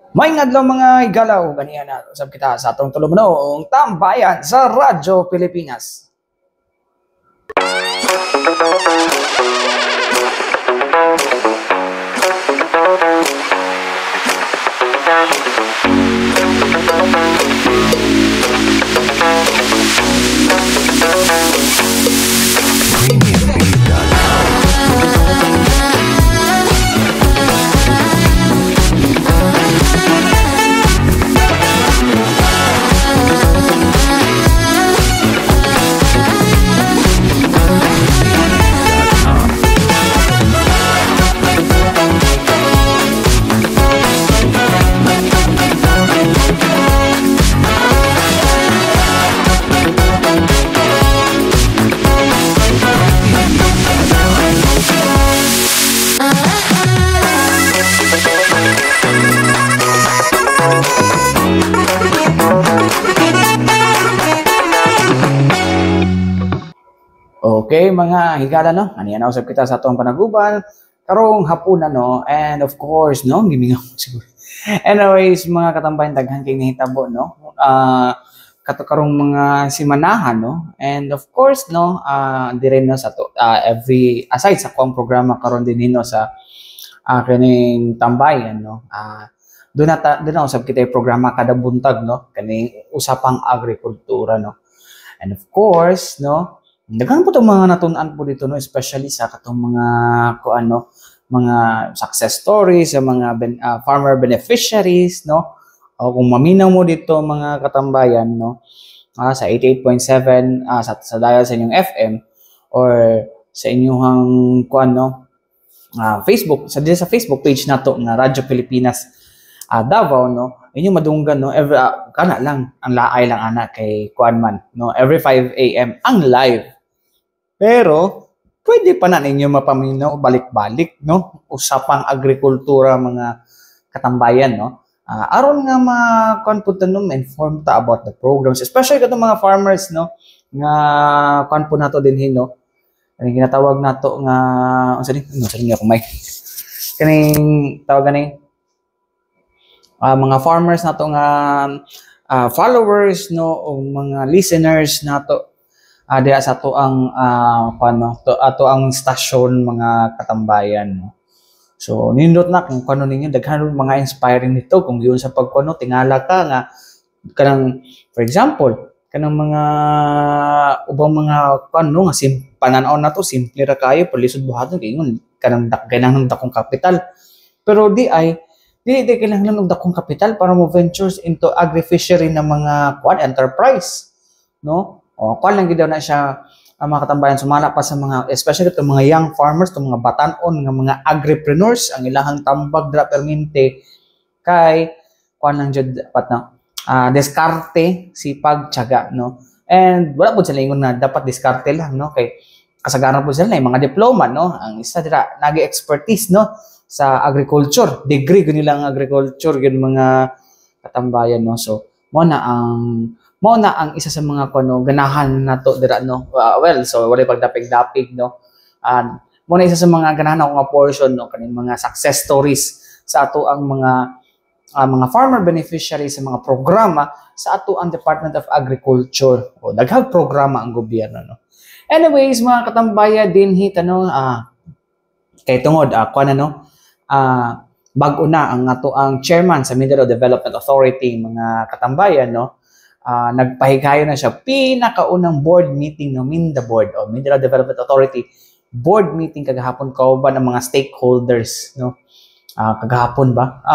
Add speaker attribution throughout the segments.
Speaker 1: May adlaw mga igalaw ganiya na usab kita sa atong tulumanong tambayan sa Radyo Pilipinas. Okay, mga higala no. Ani na usab kita sa atong panaguban karong hapunan no. And of course no, gimingaw siguro. Anyways, mga katambayan daghan kay nahitabo no. Karong mga simanahan no. And of course no, dire no sa to every aside sa kuang programa karon din hino sa kaning tambayan no. Doon na usab kita programa kada buntag no. Kaning usapang agrikultura no. And of course no, daghan po itong mga natun-an po dito, no? Especially sa katong mga, mga success stories, sa mga farmer beneficiaries, no? O kung maminaw mo dito mga katambayan, no? Sa 88.7, sa dial sa inyong FM, or sa inyong, Facebook, sa Facebook page na to, na Radyo Pilipinas, Davao, no? Inyong madunggan, no? Kana lang, ang laay lang anak kay man, no? Every 5 a.m. ang live. Pero, pwede pa na ninyo mapaminaw balik-balik, no? Usapang agrikultura, mga katambayan, no? Aron nga inform ta about the programs, especially katong mga farmers, no? Nga, po nato din no? Kaning ginatawag nato nga, ano ako may? Kaning, tawagan ni, mga farmers nato nga, followers, no? O mga listeners nato, diya sa to ang ato ang stasyon mga katambayan no. So nindot na kung kano ninyo daghan mga inspiring nito kung giyon sa pagkuno tingala ka nga kanang for example kanang mga ubang mga nga pananaw na to simple ra kayo perlisod buhaton kay ingon kanang ganang dakong kapital pero di kailangan ng dakong kapital para mo ventures into agri-fishery na mga enterprise no. O, lang gid na siya ang mga katambayan sumala pa sa mga especially itong mga young farmers, itong mga batanon nga mga agripreneurs ang ilahang tambag dra permente kay lang jud dapat na diskarte, sipag, tiyaga no. And wala po sila ingon na dapat diskarte lang no kay kasagaran po sila na mga diploma no. Ang isa dira nagi expertise no sa agriculture, degree gud nila ang agriculture gud mga katambayan no. So mo na ang isa sa mga ganahan nato dira no. So wala pagdapig-dapig no. Mo na isa sa mga ganahan ako nga portion no kaning mga success stories sa ato ang mga farmer beneficiaries sa mga programa sa ato ang Department of Agriculture. O daghang programa ang gobyerno no. Anyways, mga katambaya din hit kay tungod bag-o na ang ato ang chairman sa Mindanao Development Authority mga katambayan no. Nagpahigayon na siya pinakaunang board meeting ng Minda Board o Mindanao Development Authority board meeting kagahapon kauban ng mga stakeholders no. Kagahapon ba?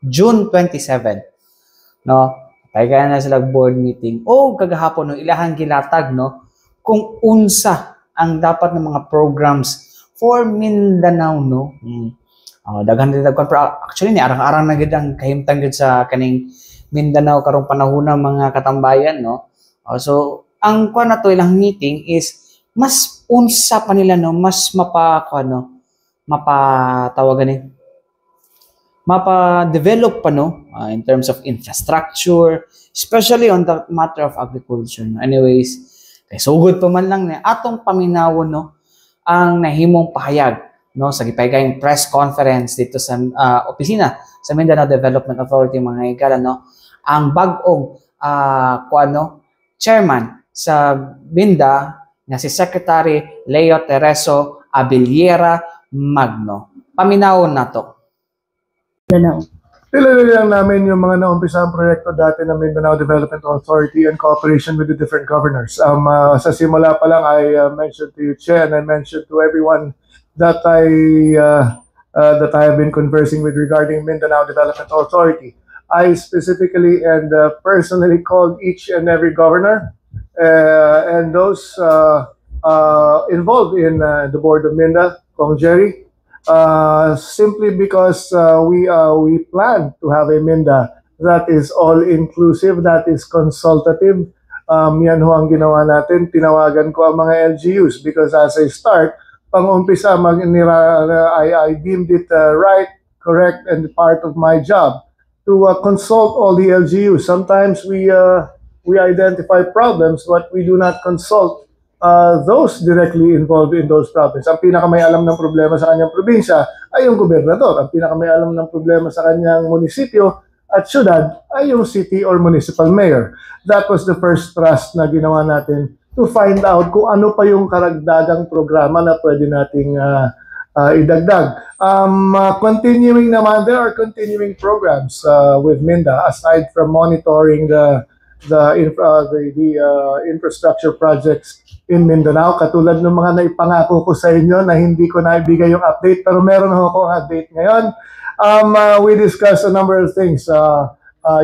Speaker 1: June 27 no. Pahigayon na sila board meeting o kagahapon no ilahang gilatag no kung unsa ang dapat ng mga programs for Mindanao no. Daghan actually ni arang-arang na gid ang kahimtang gid sa kaning Mindanao karong panahon mga katambayan no. So ang na to ilang meeting is mas unsa pa nila no mas mapa-develop pa no in terms of infrastructure especially on the matter of agriculture no. Anyways, kay sugod pa man lang ni atong paminawon no ang nahimong pahayag no, sa gipahigayong press conference dito sa opisina sa Mindanao Development Authority, mga higala, no, ang bagong chairman sa Minda nga si Secretary Leo Tereso Abiliera Magno. Paminawon na to.
Speaker 2: Ilalagay lang namin yung mga naumpisang proyekto dati ng Mindanao Development Authority in cooperation with the different governors. Sa simula pa lang, I mentioned to you, Che, and I mentioned to everyone that I have been conversing with regarding Mindanao Development Authority. I specifically and personally called each and every governor and those involved in the board of Minda, Kong Jerry, simply because we plan to have a Minda that is all-inclusive, that is consultative. Yan ho ang ginawa natin. Tinawagan ko ang mga LGUs because as a start, pang-umpisa, I deemed it right, correct, and part of my job to consult all the LGUs. Sometimes we identify problems, but we do not consult those directly involved in those problems. Ang pinakamay alam ng problema sa kanyang probinsya ay yung gobernador. Ang pinakamay alam ng problema sa kanyang munisipyo at syudad ay yung city or municipal mayor. That was the first thrust na ginawa natin to find out kung ano pa yung karagdagang programa na pwede nating idagdag. Continuing naman, there are continuing programs with Minda aside from monitoring the infrastructure projects in Mindanao, katulad ng mga naipangako ko sa inyo na hindi ko naibigay yung update, pero meron akong update ngayon. We discussed a number of things.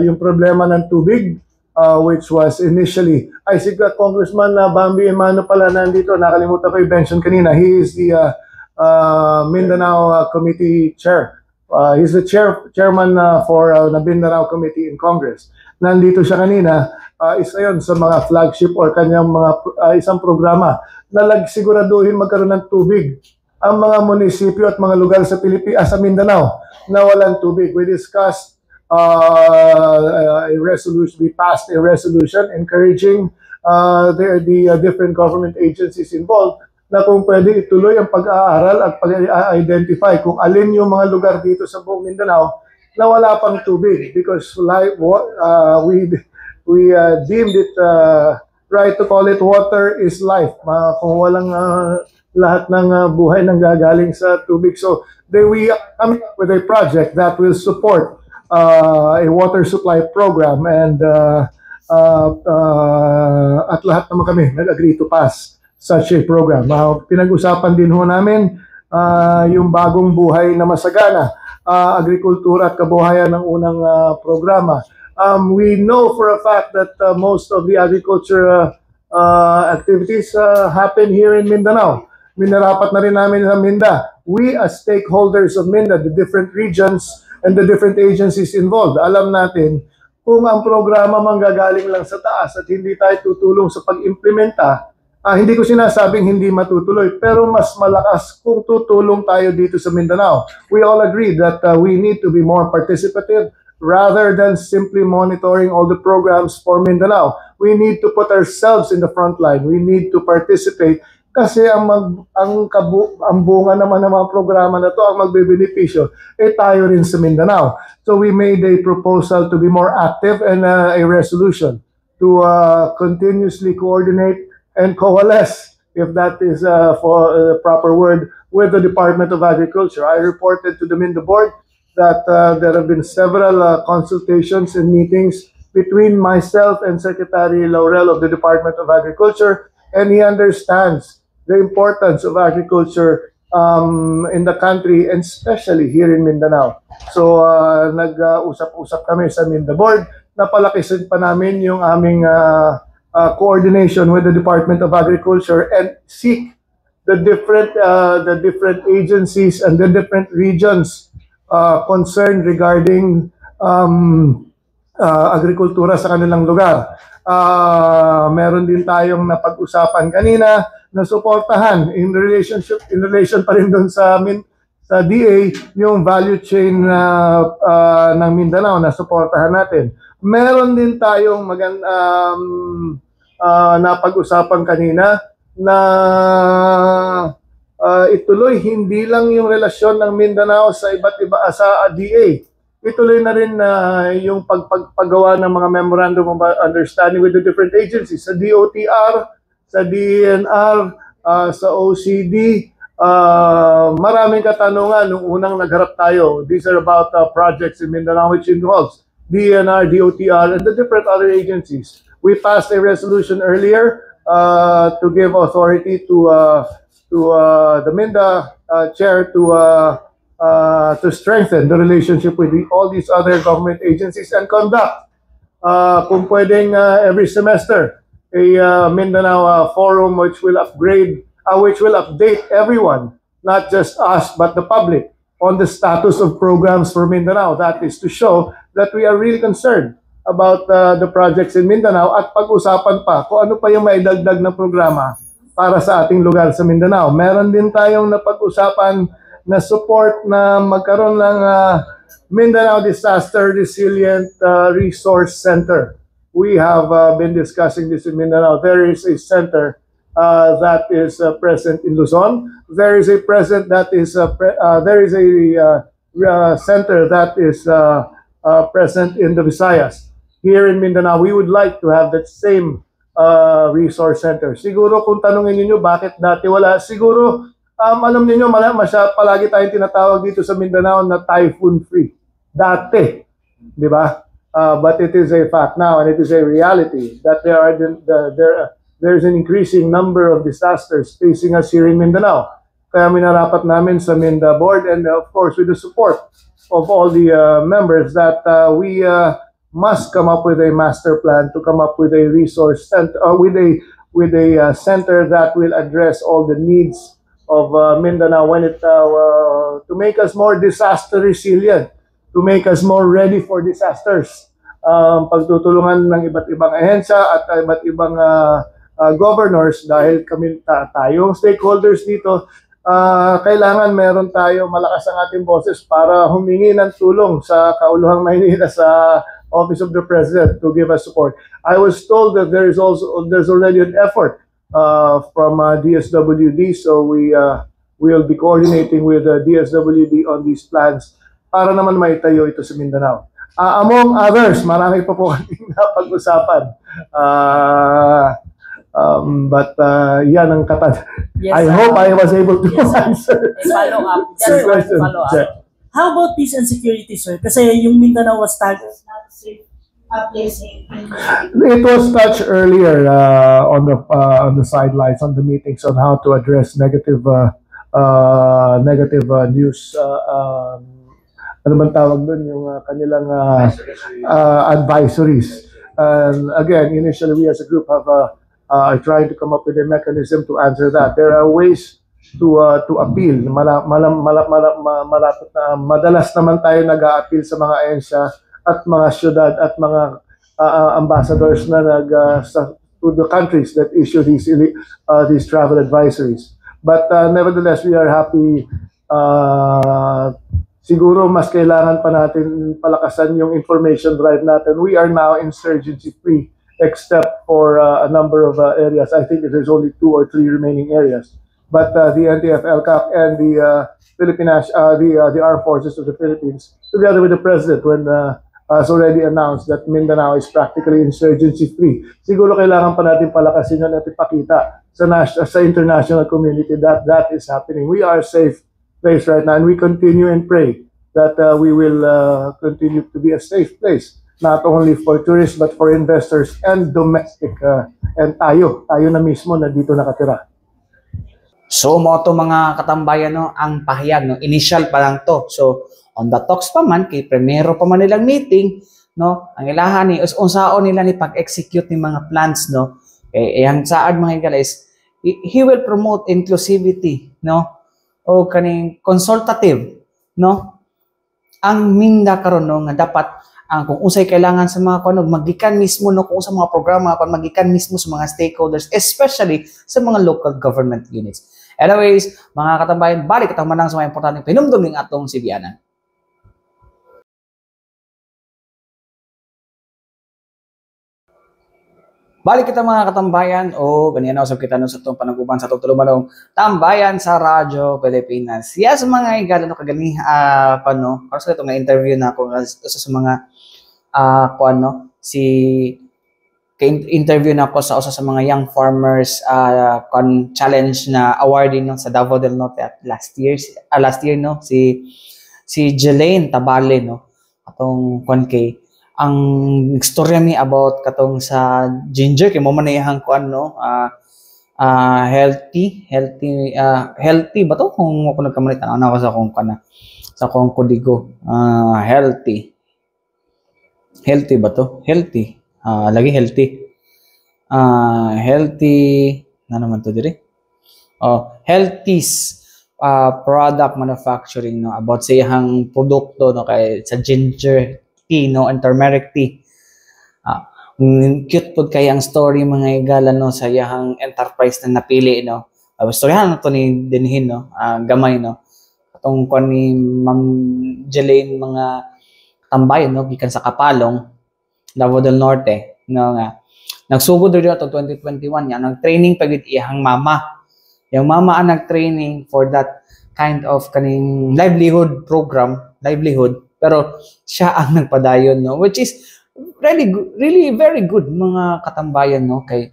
Speaker 2: Yung problema ng tubig, which was initially, si Congressman Bambi Emano pala nandito, nakalimutan ko i-mention kanina. He is the Mindanao Committee Chair. He's the chairman for the Mindanao Committee in Congress. Nandito siya kanina. Isa yon sa mga flagship or kanyang mga isang programa na siguraduhin magkaroon ng tubig ang mga munisipyo at mga lugar sa Pilipinas, sa Mindanao na walang tubig. We discussed a resolution, we passed a resolution encouraging the different government agencies involved na kung pwede ituloy ang pag-aaral at pag-identify kung alin yung mga lugar dito sa buong Mindanao na wala pang tubig, because we deemed it right to call it water is life. Kung walang lahat ng buhay nang gagaling sa tubig. So we come up with a project that will support a water supply program, and at lahat naman kami nag-agree to pass such a program. Pinag-usapan din ho namin yung bagong buhay na masagana, agrikultura at kabuhayan ng unang programa. We know for a fact that most of the agriculture activities happen here in Mindanao. Minarapat na rin namin sa Minda. We as stakeholders of Minda, the different regions and the different agencies involved, alam natin kung ang programa manggagaling lang sa taas at hindi tayo tutulong sa pag-implementa, hindi ko sinasabing hindi matutuloy, pero mas malakas kung tutulong tayo dito sa Mindanao. We all agree that we need to be more participative rather than simply monitoring all the programs for Mindanao. We need to put ourselves in the front line. We need to participate kasi ang bunga naman ng mga programa na to, ang magbebenepisyo, tayo rin sa Mindanao. So we made a proposal to be more active and a resolution to continuously coordinate and coalesce, if that is for the proper word, with the Department of Agriculture. I reported to the Minda board that there have been several consultations and meetings between myself and Secretary Laurel of the Department of Agriculture, and he understands the importance of agriculture in the country, and especially here in Mindanao. So nag-usap-usap kami sa Minda board, napalakisin pa namin yung aming coordination with the Department of Agriculture and seek the different agencies and the different regions concerned regarding agrikultura sa kanilang lugar. Meron din tayong napag-usapan kanina na suportahan in relation pa rin doon sa DA, yung value chain ng Mindanao na suportahan natin. Meron din tayong napag-usapan kanina na ituloy hindi lang yung relasyon ng Mindanao sa iba't iba sa DA. Ituloy na rin yung paggawa ng mga memorandum of understanding with the different agencies, sa DOTR, sa DENR, sa OCD. Maraming katanungan nung unang nagharap tayo. These are about projects in Mindanao which involves DENR, DOTR, and the different other agencies. We passed a resolution earlier to give authority to the Minda chair to strengthen the relationship with all these other government agencies and conduct, kung pwedeng every semester, a Mindanao forum which will update everyone, not just us but the public, on the status of programs for Mindanao. That is to show that we are really concerned about the projects in Mindanao at pag-usapan pa kung ano pa yung maidagdag na programa para sa ating lugar sa Mindanao. Meron din tayong napag-usapan na support na magkaroon ng Mindanao Disaster Resilient Resource Center. We have been discussing this in Mindanao. There is a center that is present in Luzon. There is a center that is present in the Visayas. Here in Mindanao, we would like to have that same resource center. Siguro kung tanungin niyo bakit dati wala, siguro alam niyo palagi tayong tinatawag dito sa Mindanao na typhoon free. Dati, di ba? But it is a fact now, and it is a reality that there's an increasing number of disasters facing us here in Mindanao. Kaya minarapat namin sa Minda board, and of course with the support of all the members, that we must come up with a master plan to come up with a resource center, with a center that will address all the needs of Mindanao when to make us more disaster resilient, to make us more ready for disasters. Pagtutulungan ng iba't ibang ahensya at iba't ibang governors, dahil tayong stakeholders dito, kailangan meron tayo malakas ang ating boses para humingi ng tulong sa Kauluhang Maynila, sa Office of the President, to give us support. I was told that there's already an effort from DSWD, so we'll be coordinating with DSWD on these plans para naman maitayo ito sa Mindanao. Among others, marami pa po kaming napag-usapan. But yan ang
Speaker 3: Yes,
Speaker 2: I hope I was able to answer.
Speaker 3: Follow up.
Speaker 2: Sir, question.
Speaker 3: Follow up. How about peace and security, sir? Kasi yung Mindanao was tagged.
Speaker 2: It was touched earlier on the sidelines, on the meetings, on how to address negative news. Ano man tawag doon, yung kanilang advisories. And again, initially we as a group have trying to come up with a mechanism to answer that. There are ways to appeal. Madalas naman tayo nag-a-appeal sa mga ahensya at mga syudad at mga ambassadors na to the countries that issue these travel advisories. But nevertheless, we are happy. Siguro mas kailangan pa natin palakasan yung information drive natin. We are now insurgency free except for a number of areas. I think there's only 2 or 3 remaining areas. But the NTF-ELCAC and the Armed Forces of the Philippines, together with the President, when has already announced that Mindanao is practically insurgency free. Siguro kailangan pa natin palakasin yun at ipakita sa international community that that is happening. We are safe place right now, and we continue and pray that we will continue to be a safe place, not only for tourists but for investors and domestic and tayo na mismo na dito nakatira.
Speaker 1: So mo to mga katambayan, no, ang pahayag, no, initial pa lang to. So on the talks pa man kay primero pa man nilang meeting, no, ang ilahan ni unsaon nila ni pag-execute ni mga plans, no. Ang saad mga higala is he will promote inclusivity, no, o kaning consultative, no, ang Minda karon, no, nga dapat ang kung usay kailangan sa mga kuno magikan mismo, no, kung sa mga programa kon magikan mismo sa mga stakeholders, especially sa mga local government units. Anyways, mga katambayan, balik katang manang sa mga importanteng pinumdum ning atong CBN. Balik kita mga katambayan o ganyan usab kita no sa itong panaguban sa itong tulumanong tambayan sa Radyo Pilipinas. Yes, mga igala no kagani paano para sa itong interview na ako sa mga interview na ako sa usa sa mga young farmers challenge na awardee no sa Davao del Norte at last year no si Jelaine Tabale no atong kay ang istorya mi about katong sa ginger kay mo man iyang kuan no healthy ba to kung ako nagkamalit ana ko sa akong kana sa akong kodigo healthy ba to lagi healthy na naman to dire healthy's product manufacturing no about sa iyang produkto no kay sa ginger tea no and turmeric tea. Cute pod kay ang story mga igala no sa iyang enterprise na napili no. Storyahan to ni dinhin no gamay no. Atong kon ni Ma'am Jelaine mga tambayan no gikan sa Kapalong, Davao del Norte no nga. Nagsugod dito to 2021 ya nag-training pagit iyang mama. Yung mama ang nag-training for that kind of kaning livelihood pero siya ang nagpadayon no which is really very good mga katambayan no kay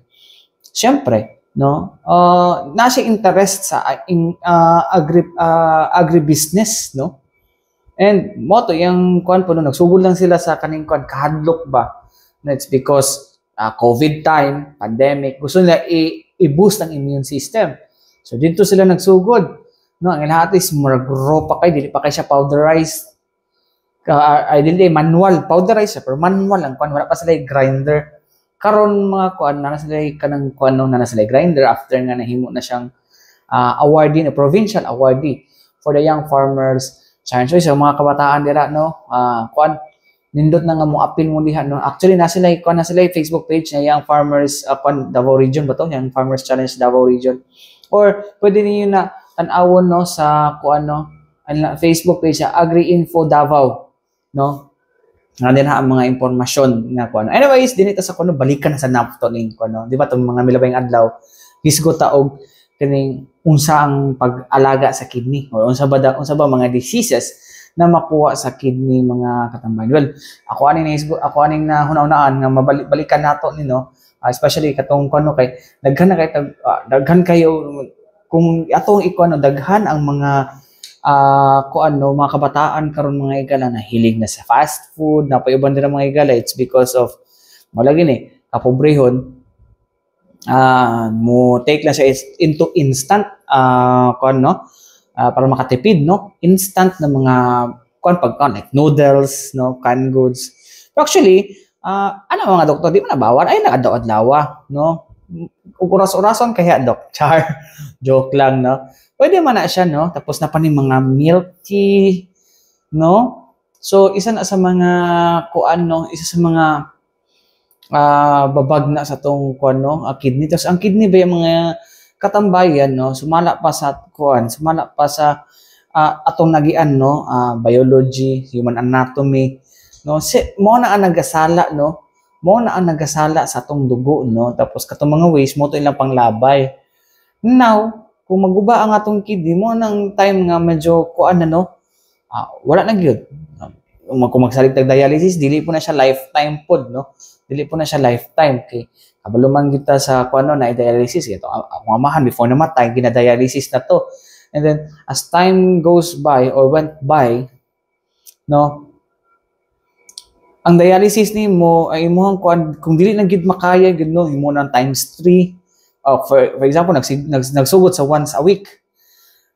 Speaker 1: syempre no nasa interest sa agribusiness no and moto yung kuan po no nagsugod lang sila sa kaning kuan kahadlok ba that's because COVID time pandemic gusto nila i-boost ang immune system so dito sila nagsugod no ang lahat is mag-grow pa kay dili pa kay siya powderized dili manual powderizer pero manual ang kuan wala pa sila grinder karon mga kuan na sila kanang kuan na sila grinder after nga nahimo na siyang awardee na provincial awardee for the young farmers challenge so mga kabataan dira no kuan nindot na nga mo appeal mo diha no actually na sila Facebook page na young farmers kuan Davao region ba to young farmers challenge Davao region or pwede niyo na tan-awon no sa kuan no Facebook page sa Agri Info Davao no nga din ang mga impormasyon nga kuno anyways dinita sa kuno balikan sa naptoning kuno di ba tong mga milabayng adlaw hisgo taog kining unsa ang pag-alaga sa kidney o unsa ba mga diseases na makuha sa kidney mga katambayan well ako aning na hunahunaan nga mabalikan nato ni no especially katong kuno kay daghan kayo kung atong ikuno daghan ang mga mga kabataan karon mga igala na hilig na sa fast food na paiuban din mga igala it's because of malagi ni kapobrehon mo take lang siya into instant para makatipid no instant na mga like noodles no canned goods but actually mga doktor di man nabawal ay nagadlaw-adlaw no oras-orason kaya dok char joke lang no pwede man na siya, no? Tapos na pa ni mga milk tea, no? So, isa na sa mga kuan, no? Isa sa mga babag na sa tong kuan, no? Kidney. Tapos, ang kidney ba yung mga katambayan, no? Sumala pa sa kuan, sumala pa sa atong nagian, no? Biology, human anatomy, no? Mo na ang nagasala, no? Mo na ang nagasala sa atong dugo, no? Tapos, katong mga waste, mo to ilang panglabay. Now, kung maguba ang atong kidney mo nang time nga medyo kuan na no wala na gyud kung magsalig tag dialysis dili po na siya lifetime pod no dili po na siya lifetime kay kabalo man kita sa kuan no na dialysis ito ang amahan before namatay gina-dialysis na to and then as time goes by or went by no ang dialysis ni mo ay imong kuan kung dili na gyud makaya gyud no imo nang times 3 for example, nagsugod sa once a week.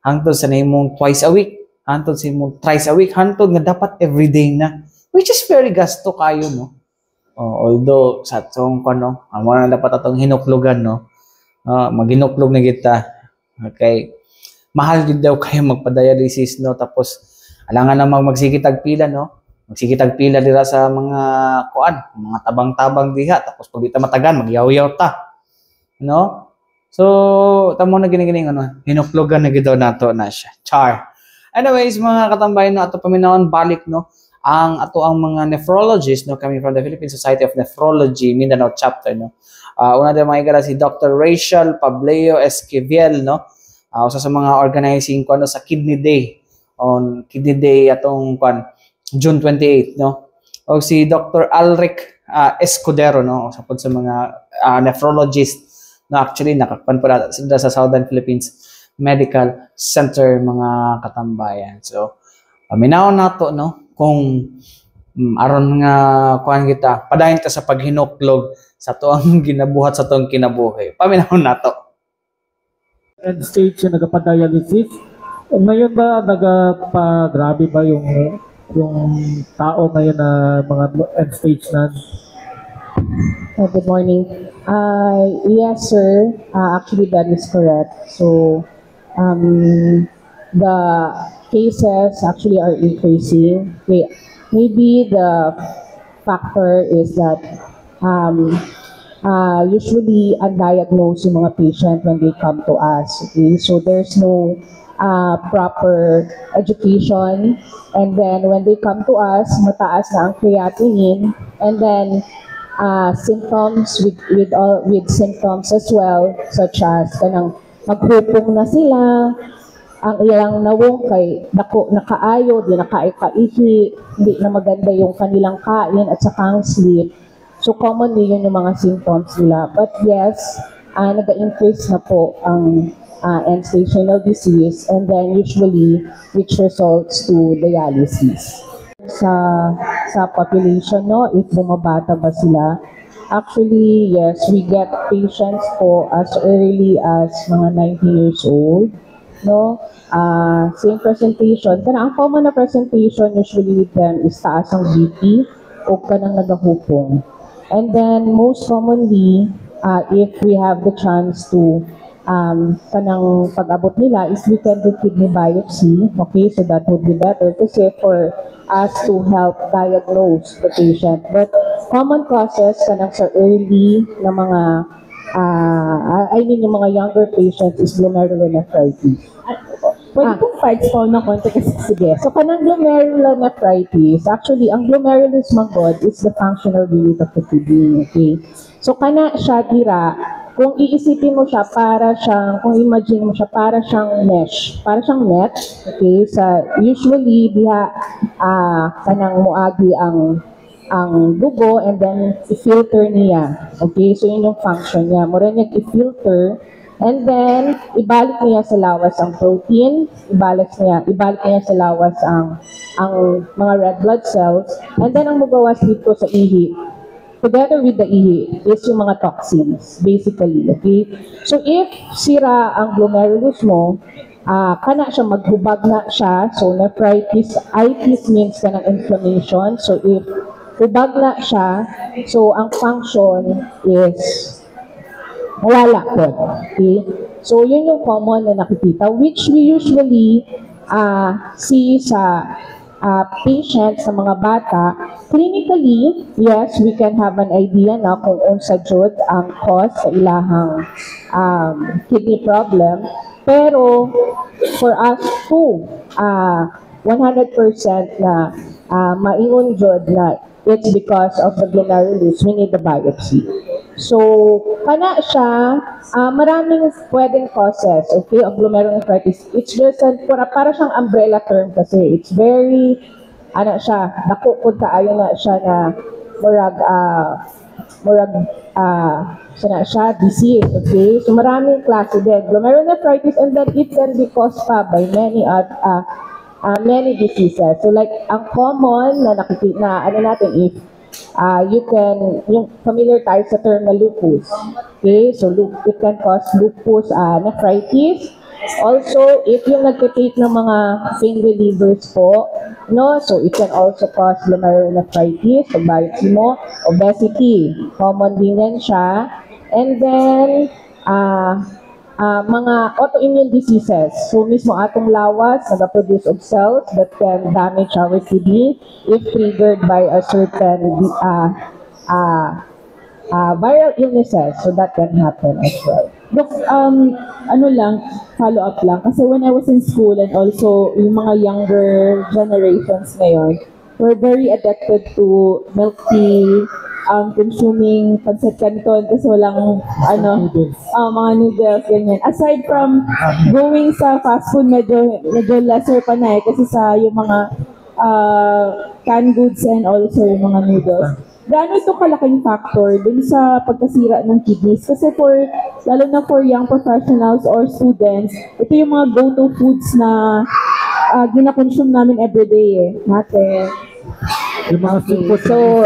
Speaker 1: Hangtod sa nahimong twice a week. Hangtod sa nahimong thrice a week. Hangtod nga dapat everyday na. Which is very gasto kayo, no? Although, sa itong, amo na dapat itong hinuklugan, no? Maghinuklog na kita. Okay. Mahal din daw kayo magpa-dialysis, no? Tapos, alangan namang magsikitag pila, no? Magsikitag pila dira sa mga mga tabang-tabang diha. Tapos, pag dito matagan, magyaw-yaw ta. No? So, tamo na gini-gini hinuklogan na gidaw nato na siya. Char. Anyways, mga katambayan no ato paminawon balik no ang mga nephrologists no coming from the Philippine Society of Nephrology Mindanao chapter no. Una din mga igala si Dr. Rachel Pableo Esquivel, no? Usa sa mga organizing ko sa Kidney Day, on Kidney Day atong June 28, no? O si Dr. Alric Escudero, no? Usa pod sa mga nephrologist na actually nakakpan pa sa Southern Philippines Medical Center mga katambayan. So minaw nato, no, kung aron nga kuan kita padayon ta sa paghinuklog sa tuang ginabuhat sa tuang kinabuhi. Paminaw nato.
Speaker 4: End stage yung nagpa-dialysis. Ngayon ba grabe ba yung tao ngayon na mga end stage na?
Speaker 5: Good morning. Yes, sir. Actually, that is correct. So, the cases actually are increasing. Maybe the factor is that usually undiagnosed yung mga patient when they come to us. Okay? So there's no proper education, and then when they come to us, mataas na ang creatinine, and then symptoms with symptoms as well, such as kanang maghupong na sila, ang ilang nawong kay dako nakaayo, di nakaihi, hindi na maganda yung kanilang kain at saka ang sleep. So commonly yun yung mga symptoms nila. But yes, nag-increase na po ang end-stage renal disease, and then usually which results to dialysis. Sa population, no, if bumabata ba sila, actually yes, we get patients po as early as mga 90 years old, no. Same presentation, kana ang common na presentation usually with them is taas ang BP o kanang nagahupong. And then most commonly, if we have the chance to kanang pag-abot nila is we can do kidney biopsy. Okay, so that would be better kasi for us to help diagnose the patient. But common causes kanang sa early na mga yung mga younger patients is glomerulonephritis. Pwede pong parts po na konti kasi sige. So kanang glomerulonephritis, actually ang glomerulus magod is the functional unit of the kidney. Okay, so kana siya dira. Kung iisipin mo siya, kung imagine mo siya, para siyang mesh, para siyang net, okay, usually, diha, kanang muagi ang dugo, and then i-filter niya, okay, so yun yung function niya, mura niya i-filter, and then, ibalik niya sa lawas ang protein, ibalik niya sa lawas ang mga red blood cells, and then, ang magawas dito sa ihi, together with the ihi is yung mga toxins, basically, okay? So, if sira ang glomerulus mo, kana siya, maghubag na siya, so nephritis, itis means ka ng inflammation, so if hubag na siya, so ang function is wala po, okay? So, yun yung common na nakikita, which we usually see sa patients, sa mga bata. Clinically, yes, we can have an idea na kung unsa jud ang cause sa ilahang kidney problem. Pero for us to 100% na maingon jud na it's because of the glomerulus, we need the biopsy. So, kana siya, maraming pwedeng causes, okay, of glomerulonephritis. It's just, para siyang umbrella term kasi, it's very, dako po kaayo na siya na, siya, disease, okay? So, maraming klase din. Glomerulonephritis, and then it can be caused pa by many diseases. So, like, ang common na nakikita, natin, if yung familiar tayo sa term na lupus. Okay, so it can cause lupus nephritis. Also, if yung nagtitake ng mga pain relievers po, no, so it can also cause glomerulonephritis, so biopsy mo, obesity, common din yan siya. And then, mga autoimmune diseases. So, mismo atong lawas, nag-produce of cells that can damage our kidney if triggered by a certain viral illnesses. So, that can happen as well.
Speaker 6: Dok, follow up lang. Kasi when I was in school and also yung mga younger generations ngayon, we're very addicted to milk tea,
Speaker 5: consuming pancit canton kasi walang mga noodles, ganyan. Aside from going sa fast food, medyo lesser pa na kasi sa yung mga canned goods and also yung mga noodles. Gaano ito kalaking factor dun sa pagkasira ng kidneys? Kasi lalo na for young professionals or students, ito yung mga go-to foods na gina-consume namin everyday natin.
Speaker 4: Yung mga simple
Speaker 5: So,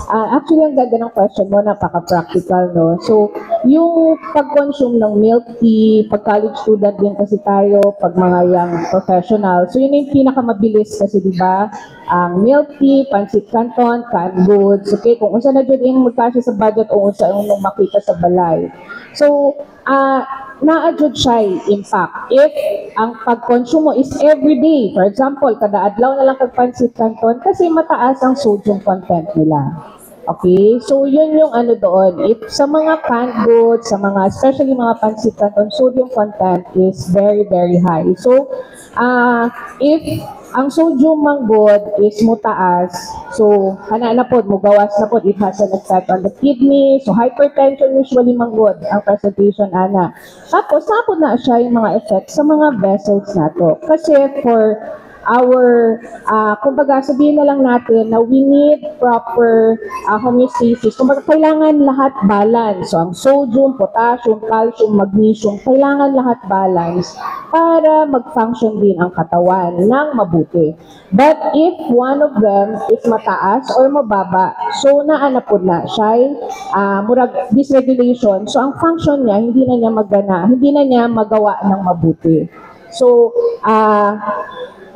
Speaker 5: actually, ang ganda ng question mo, napaka-practical, no? So, yung pag-consume ng milk tea, pag-college student din kasi tayo, pag mga young professional. So, yun yung pinakamabilis kasi, di ba? Ang milk tea, pancit canton, canned goods, okay? Kung unsa na dyan yung magkasya sa budget o unsa yung makita sa balay. So, na-adjud siya impact. If ang pag-consume mo is everyday, for example, kada adlaw na lang kag-pancit canton kasi mataas ang sodium content nila. Okay? So, yun yung doon. If sa mga canned goods, especially mga pancit canton, sodium content is very, very high. So, if ang sodium manggod is mutaas, so na pod mugawas na pod, it has an effect on the kidney. So hypertension usually manggod ang presentation ana. Tapos napod na siya yung mga effects sa mga vessels nato. Kasi for our, kumbaga sabihin na lang natin na we need proper homeostasis. Kumbaga kailangan lahat balance. So ang sodium, potassium, calcium, magnesium, kailangan lahat balance para mag-function din ang katawan ng mabuti. But if one of them is mataas or mababa, so naanapod na siya, murag dysregulation. So ang function niya, hindi na niya magana, hindi na niya magawa ng mabuti. So,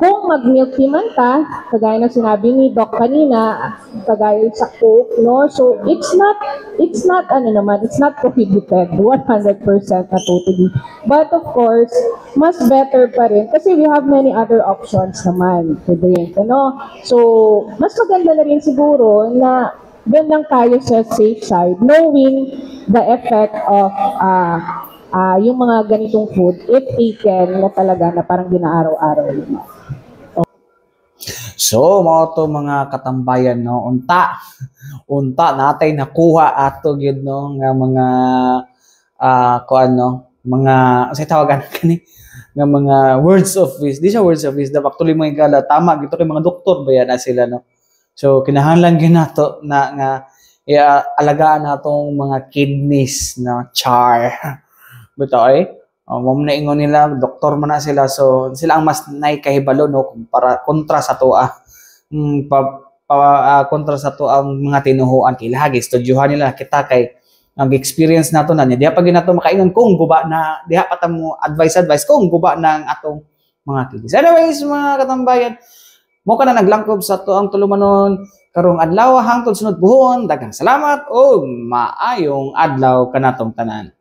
Speaker 5: kung mag-milk tea man ta, kagaya na sinabi ni Doc kanina, kagaya sa Coke, no? So, it's not prohibited, 100% na totally. But of course, mas better pa rin kasi we have many other options naman to drink, ano? So, mas maganda na rin siguro na doon lang tayo sa safe side, knowing the effect of yung mga ganitong food if taken na talaga na parang dinaaraw-araw nila.
Speaker 1: So, mga katambayan, no, unta natay nakuha ato gyud no nga mga mga say tawagan kani nga mga words of wisdom. Di siya words of wisdom, actually mga igala tama gito kay mga doktor ba yan sila, no. So kinahanglan gyud nato na nga alagaan natong mga kidneys, no, char. Bitoy mo na ingon nila, doktor man na sila, so sila ang mas naikahibalo, no, para kontra sa tuwa. Kontra sa tuwa ang mga tinuhuan kay lagi studyuhan nila kita kay ang experience nato na diha pag nato makaingon kung guba na diha pa mo advice kung guba na ang atong mga kidneys. Anyways, mga katambayan, mo ka na naglangkob sa tuang tulumanon karong adlaw hangtod sunod buhon. Daghang salamat o maayong adlaw kanatong tanan.